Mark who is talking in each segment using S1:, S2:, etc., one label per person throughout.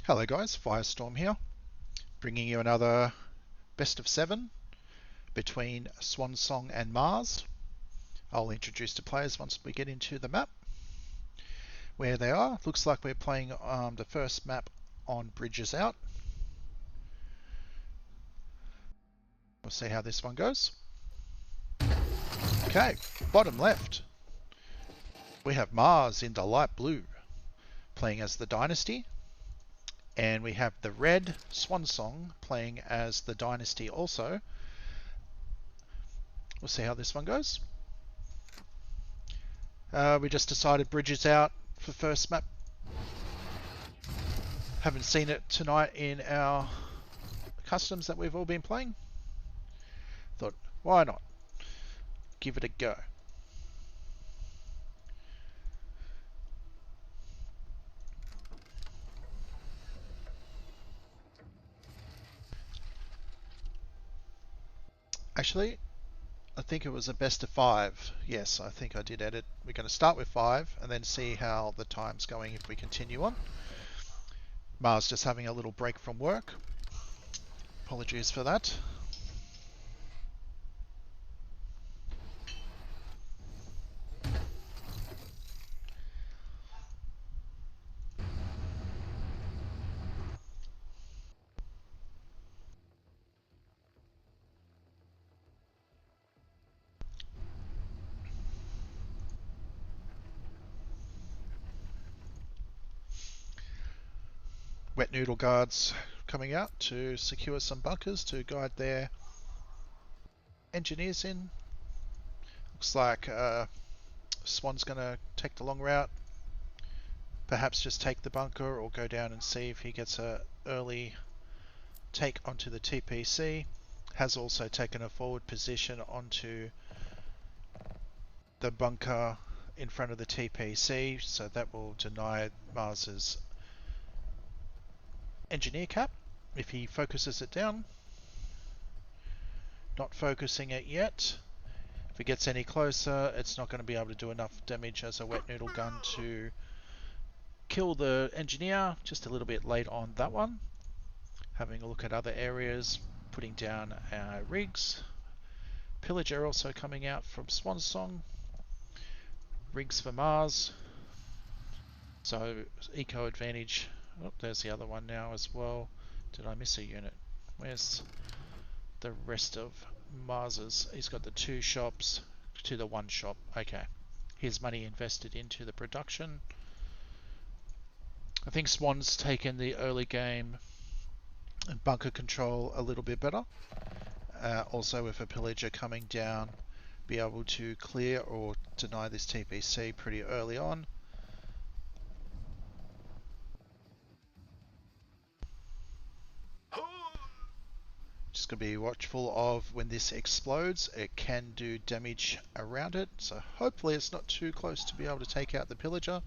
S1: Hello guys, Firestorm here, bringing you another best of 7 between Swansong and Marz. I'll introduce the players once we get into the map. Where they are, looks like we're playing the first map on Bridges Out. We'll see how this one goes. Okay, bottom left, we have Marz in the light blue, playing as the Dynasty. And we have the red Swansong playing as the Dynasty also. We'll see how this one goes. We just decided Bridges Out for first map. Haven't seen it tonight in our customs that we've all been playing. Thought, why not? Give it a go. Actually, I think it was a best of 5. Yes, I think I did edit. We're going to start with 5 and then see how the time's going if we continue on. Marz just having a little break from work. Apologies for that. Wet noodle guards coming out to secure some bunkers to guide their engineers in. Looks like Swan's going to take the long route. Perhaps just take the bunker or go down and see if he gets an early take onto the TPC. Has also taken a forward position onto the bunker in front of the TPC, so that will deny Marz's engineer cap if he focuses it down. Not focusing it yet. If it gets any closer, it's not going to be able to do enough damage as a wet noodle gun to kill the engineer. Just a little bit late on that one. Having a look at other areas, putting down our rigs. Pillager also coming out from Swansong. Rigs for Marz. So eco advantage. Oh, there's the other one now as well. Did I miss a unit? Where's the rest of Marz's? He's got the 2 shops to the 1 shop. Okay. His money invested into the production. I think Swan's taken the early game and bunker control a little bit better. Also with a pillager coming down, be able to clear or deny this TPC pretty early on. Just going to be watchful of when this explodes. It can do damage around it, so hopefully it's not too close to be able to take out the pillager.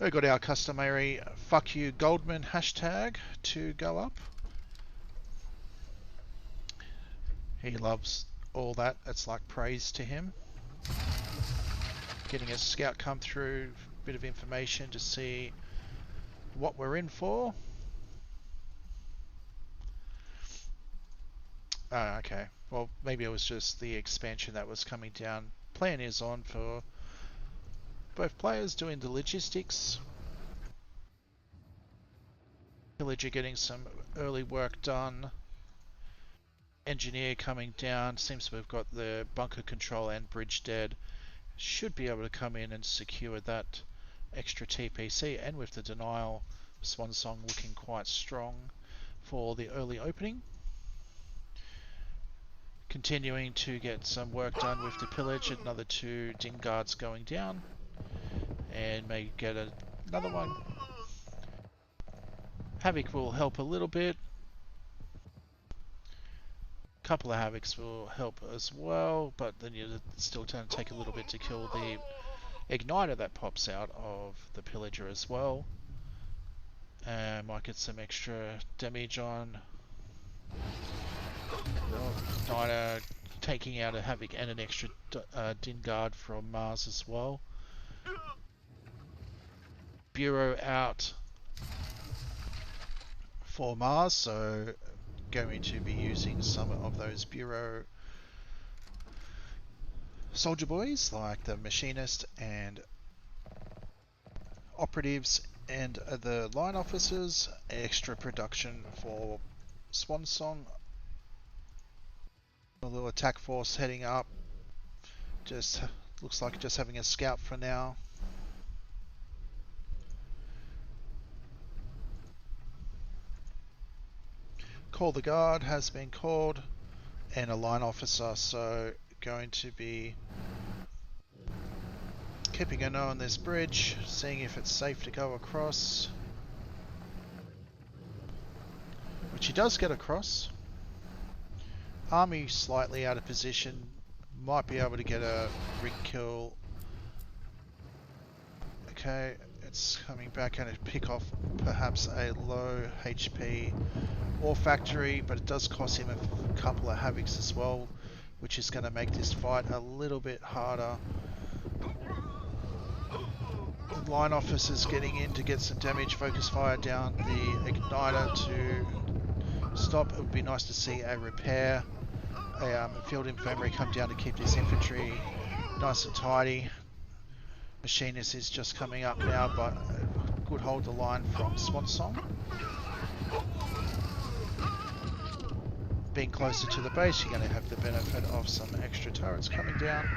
S1: We've got our customary fuck you Goldman hashtag to go up. He loves all that. It's like praise to him. Getting a scout come through, a bit of information to see what we're in for. Oh, okay. Well, maybe it was just the expansion that was coming down. Plan is on for both players doing the logistics. Villager getting some early work done. Engineer coming down. Seems we've got the bunker control and bridge dead. Should be able to come in and secure that extra TPC. And with the denial, Swansong looking quite strong for the early opening. Continuing to get some work done with the pillage. Another 2 din guards going down. And may get another one. Havoc will help a little bit. A couple of Havocs will help as well, but then you're still going to take a little bit to kill the igniter that pops out of the pillager as well. Might get some extra damage on. Igniter taking out a Havoc and an extra din guard from Marz as well. bureau out for Marz, so going to be using some of those bureau soldier boys like the machinist and operatives and the line officers. Extra production for Swansong. A little attack force heading up. Just looks like just having a scout for now. Call the guard has been called, and a line officer, so going to be keeping an eye on this bridge, seeing if it's safe to go across, which he does get across. Army slightly out of position, might be able to get a rig kill. Okay, it's coming back and pick off perhaps a low HP War Factory, but it does cost him a couple of havocs as well, which is going to make this fight a little bit harder. The line officers getting in to get some damage. Focus fire down the igniter to stop. It would be nice to see a repair. A field infirmary come down to keep this infantry nice and tidy. Machinist is just coming up now, but a good hold the line from Swansong. Being closer to the base, you're going to have the benefit of some extra turrets coming down.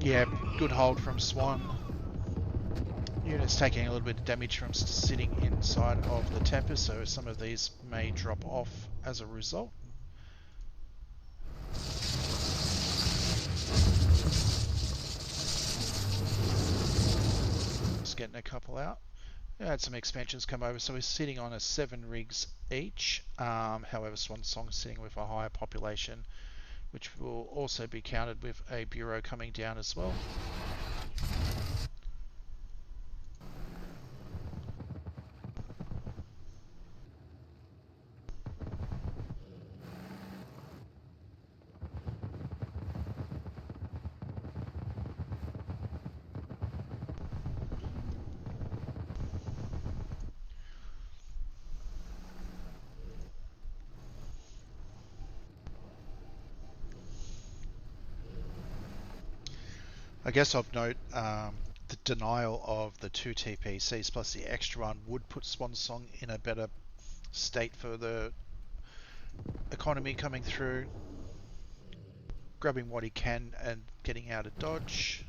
S1: Yeah, good hold from Swan. Units taking a little bit of damage from sitting inside of the Tempest, so some of these may drop off as a result. Just getting a couple out. We had some expansions come over, so we're sitting on a 7 rigs each. However, Swansong's sitting with a higher population, which will also be counted with a bureau coming down as well. I guess of note, the denial of the 2 TPCs plus the extra one would put Swansong in a better state for the economy coming through, grabbing what he can and getting out of dodge.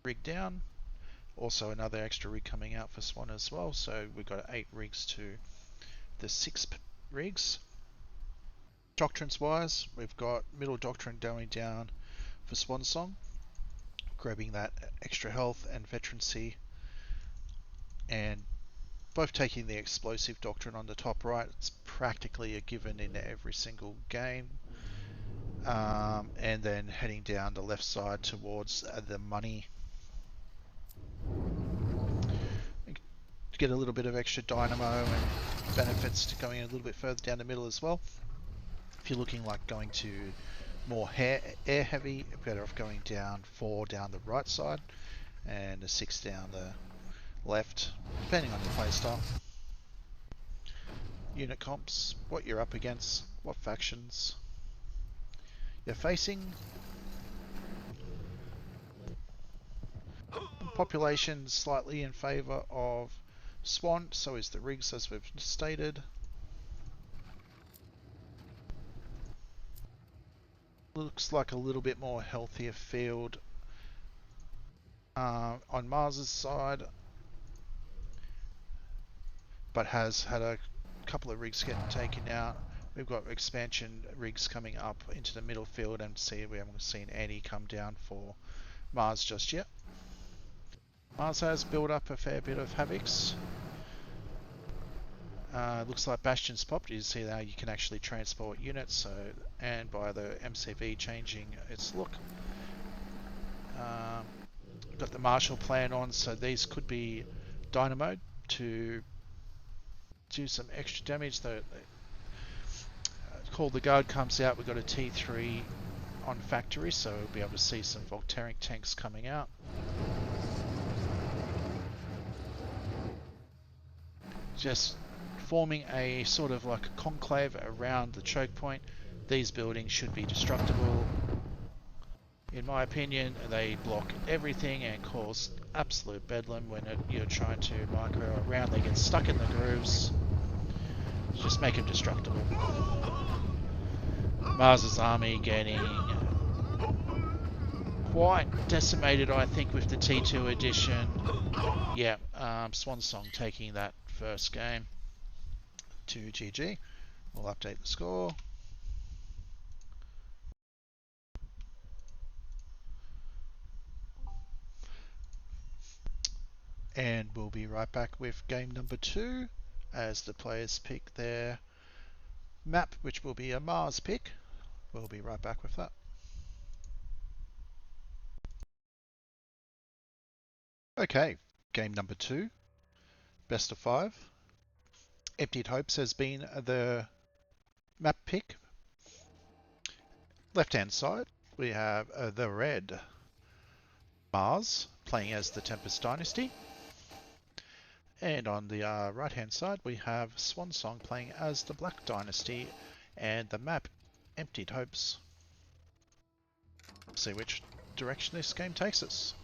S1: Rig down. Also another extra rig coming out for Swan as well, so we've got 8 rigs to the 6 rigs. Doctrines wise, we've got middle doctrine going down for Swansong, grabbing that extra health and veterancy, and both taking the explosive doctrine on the top right. It's practically a given in every single game. And then heading down the left side towards the money. To get a little bit of extra dynamo and benefits to going a little bit further down the middle as well. If you're looking like going to more air heavy, better off going down 4 down the right side and a 6 down the left, depending on your playstyle. Unit comps, what you're up against, what factions you're facing. Population slightly in favour of Swan, so is the rigs as we've stated. Looks like a little bit more healthier field on Marz's side, but has had a couple of rigs getting taken out. We've got expansion rigs coming up into the middle field, and we haven't seen any come down for Marz just yet. Marz has built up a fair bit of havocs. Looks like Bastion's popped. You see now you can actually transport units, so, and by the MCV changing its look. Got the Marshall plan on, so these could be dynamoed to do some extra damage. Though, call the guard comes out. We've got a T3 on factory, so we'll be able to see some Volteric tanks coming out. Just forming a sort of like a conclave around the choke point. These buildings should be destructible. In my opinion, they block everything and cause absolute bedlam when you're trying to micro around. They get stuck in the grooves. Just make them destructible. Marz's army getting quite decimated, I think, with the T2 edition. Yeah, Swansong taking that first game to GG. We'll update the score. And we'll be right back with game number 2 as the players pick their map, which will be a Marz pick. We'll be right back with that. Okay, game number 2, best of 5. Emptied Hopes has been the map pick. Left hand side, we have the red Marz playing as the Tempest Dynasty. And on the right hand side, we have Swansong playing as the Black Dynasty, and the map Emptied Hopes. See which direction this game takes us.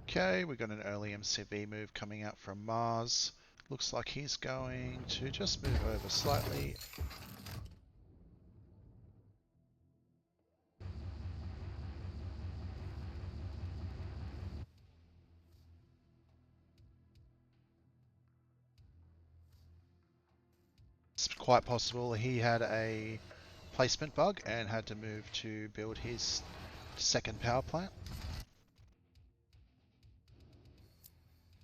S1: Okay, we've got an early MCV move coming out from Marz. Looks like he's going to just move over slightly. It's quite possible he had a placement bug and had to move to build his second power plant.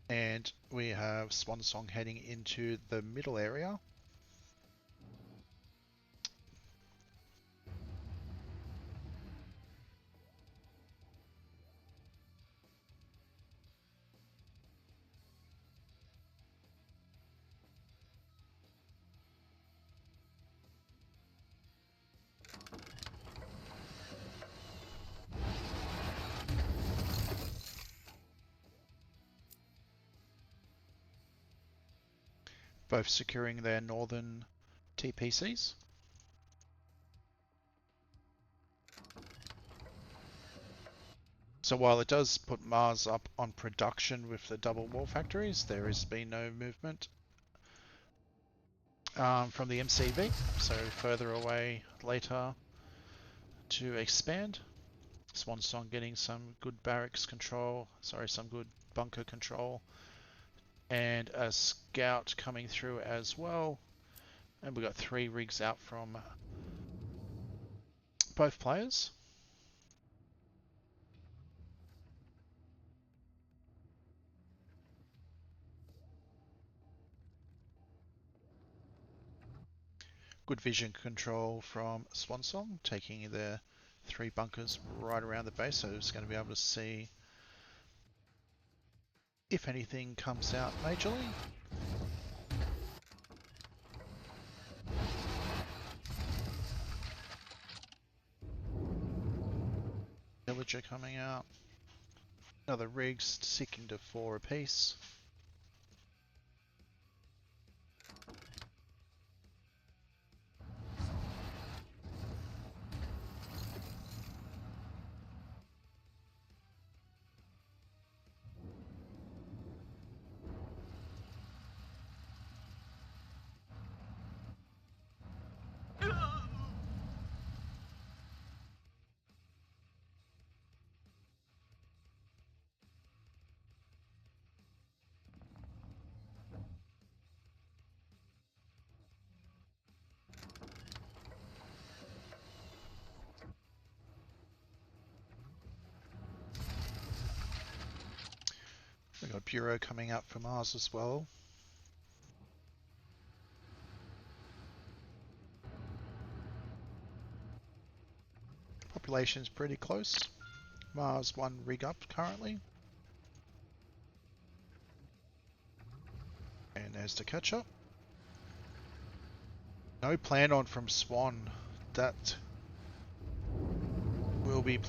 S1: And we have Swansong heading into the middle area. Both securing their northern TPCs. So while it does put Marz up on production with the double wall factories, there has been no movement from the MCV, so further away later to expand. Swansong getting some good barracks control, some good bunker control, and a scout coming through as well. And we've got 3 rigs out from both players. Good vision control from Swansong, taking the 3 bunkers right around the base, so it's going to be able to see if anything comes out majorly. Villager coming out. Another rigs seeking to 4 apiece. Got Bureau coming up for Marz as well. Population's pretty close. Marz 1 rig up currently. And there's the catch up. No plan on from Swan. That will be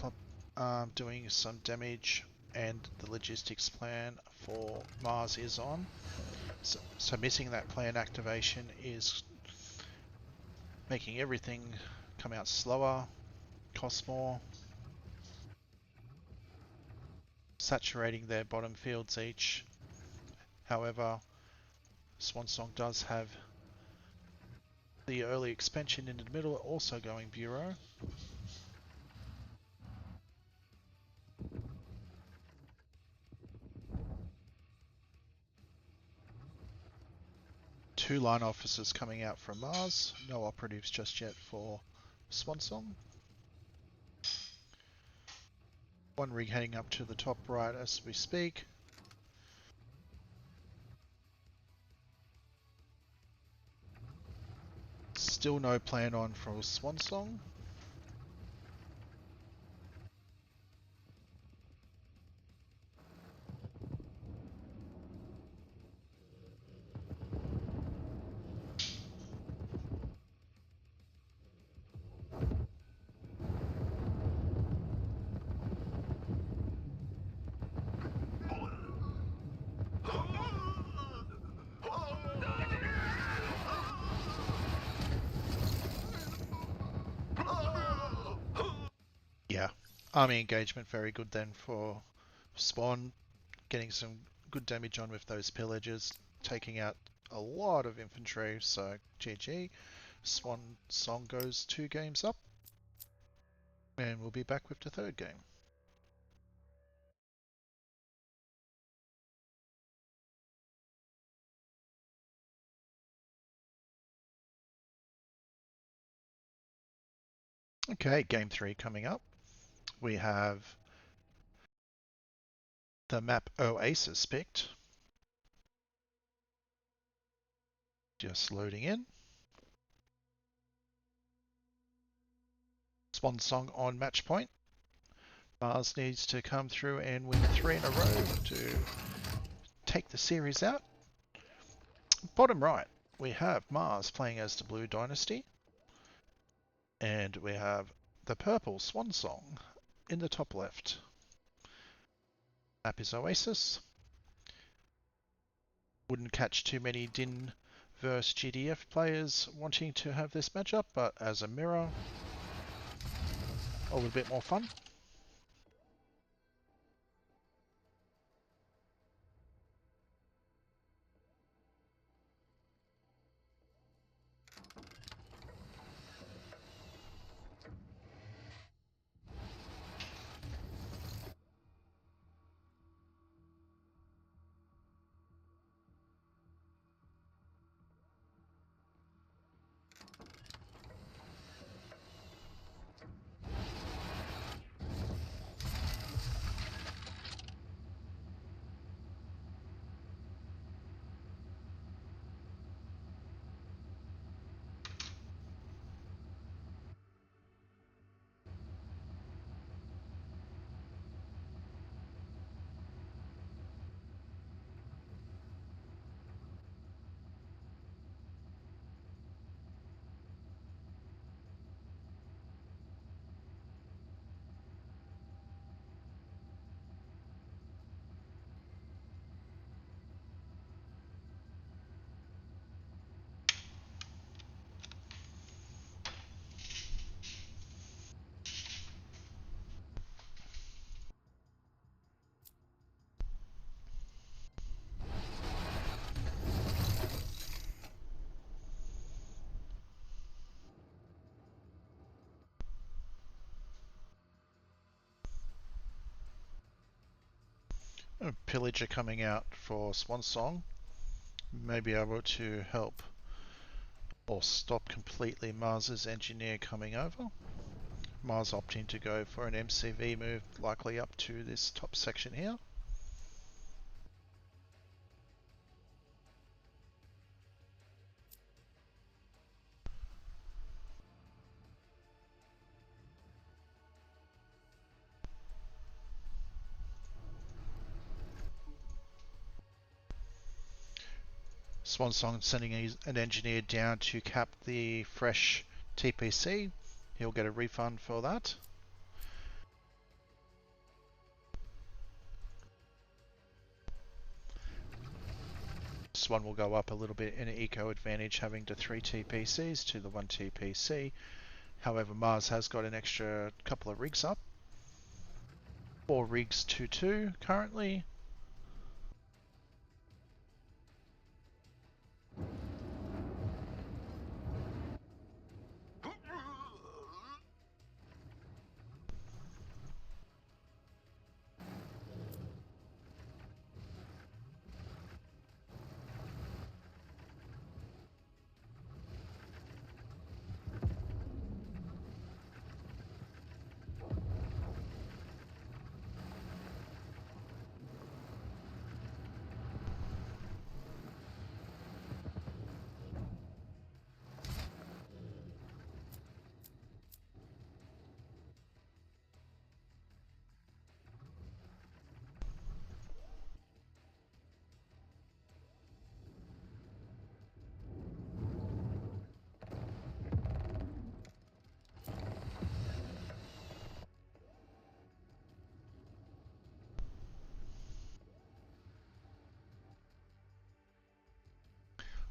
S1: doing some damage, and the logistics plan for Marz is on. So missing that plan activation is making everything come out slower, cost more, saturating their bottom fields each. However, Swansong does have the early expansion in the middle, also going Bureau. Two line officers coming out from Marz. No operatives just yet for Swansong. One rig heading up to the top right as we speak. Still no plan on for Swansong. Yeah, army engagement very good then for Spawn, getting some good damage on with those pillagers, taking out a lot of infantry, so GG. Swansong goes 2 games up, and we'll be back with the third game. Okay, game 3 coming up. We have the map Oasis picked. Just loading in. Swansong on match point. Marz needs to come through and win 3 in a row to take the series out. Bottom right, we have Marz playing as the Blue Dynasty. And we have the purple Swansong in the top left. Map is Oasis. Wouldn't catch too many Din versus GDF players wanting to have this matchup, but as a mirror, a little bit more fun. A pillager coming out for Swansong. May be able to help or stop completely Marz's engineer coming over. Marz opting to go for an MCV move, likely up to this top section here. Swansong sending an engineer down to cap the fresh TPC. He'll get a refund for that. Swan will go up a little bit in an eco advantage, having the 3 TPCs to the 1 TPC. However, Marz has got an extra couple of rigs up. 4 rigs to 2 currently.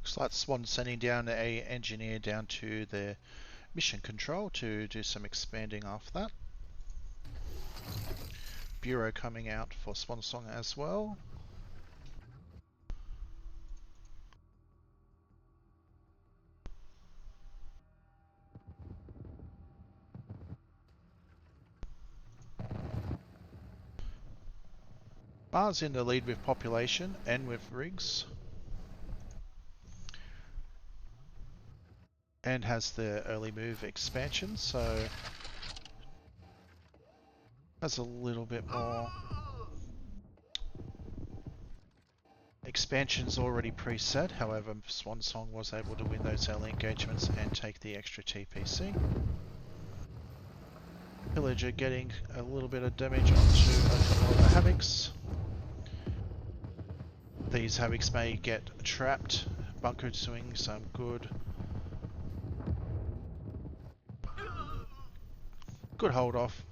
S1: Looks like Swan sending down a engineer down to the mission control to do some expanding after that. Bureau coming out for Swansong as well. Marz in the lead with population and with rigs. And has the early move expansion, so has a little bit more. Expansion's already preset, however Swansong was able to win those early engagements and take the extra TPC. Pillager getting a little bit of damage onto a couple of the Havocs. These Havocs may get trapped. Bunker's doing some good. Good hold off.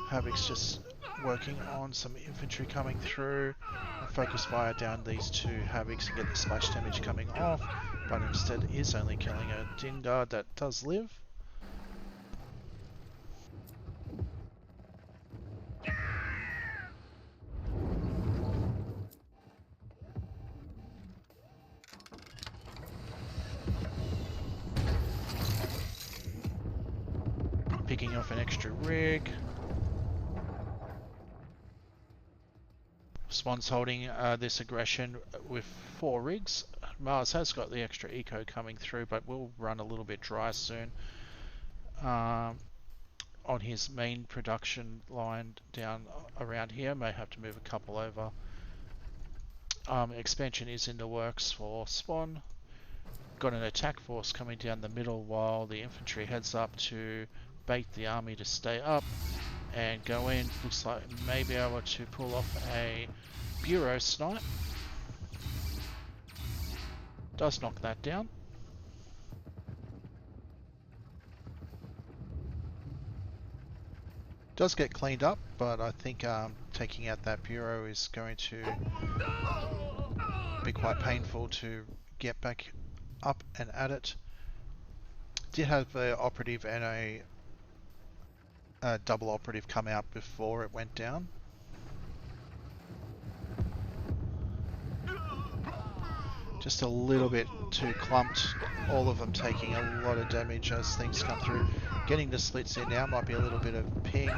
S1: Havoc's just working on some infantry coming through. And focus fire down these 2 Havocs and get the splash damage coming off. But instead is only killing a Din Guard that does live. Picking off an extra rig. Swan's holding this aggression with 4 rigs. Marz has got the extra eco coming through, but will run a little bit dry soon. On his main production line down around here, may have to move a couple over. Expansion is in the works for Swan. Got an attack force coming down the middle while the infantry heads up to bait the army to stay up and go in. Looks like may be able to pull off a Bureau snipe. Does knock that down. Does get cleaned up, but I think taking out that Bureau is going to be quite painful to get back up and at it. Did have the operative and a double operative come out before it went down. Just a little bit too clumped, all of them taking a lot of damage as things come through. Getting the splits in now, might be a little bit of ping.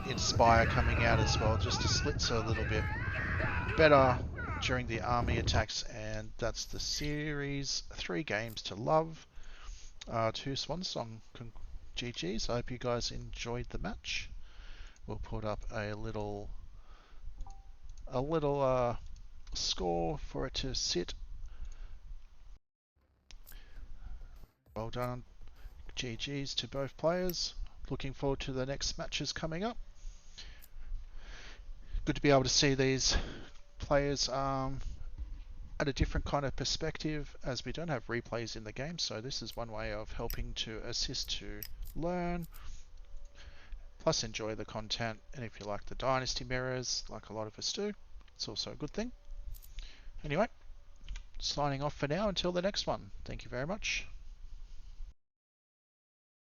S1: Inspire coming out as well, just to splits a little bit better during the army attacks, and that's the series. 3 games to love. To Swansong, GG's. I hope you guys enjoyed the match. We'll put up a little score for it to sit. Well done. GG's to both players. Looking forward to the next matches coming up. Good good to be able to see these players at a different kind of perspective, as we don't have replays in the game, so this is one way of helping to assist to learn, plus enjoy the content. And if you like the Dynasty mirrors, like a lot of us do, it's also a good thing. Anyway, signing off for now until the next one. Thank you very much.